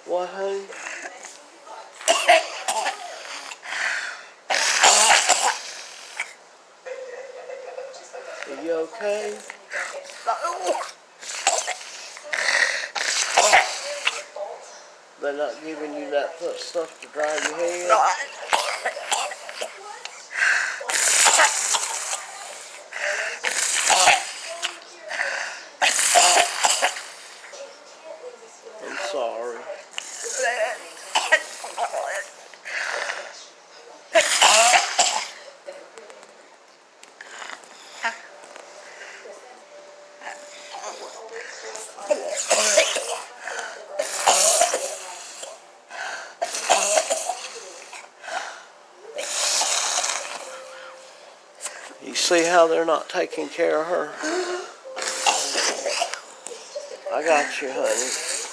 What, honey? Are you okay? They're not giving you that stuff to dry your head? I'm sorry. You see how they're not taking care of her? I got you, honey.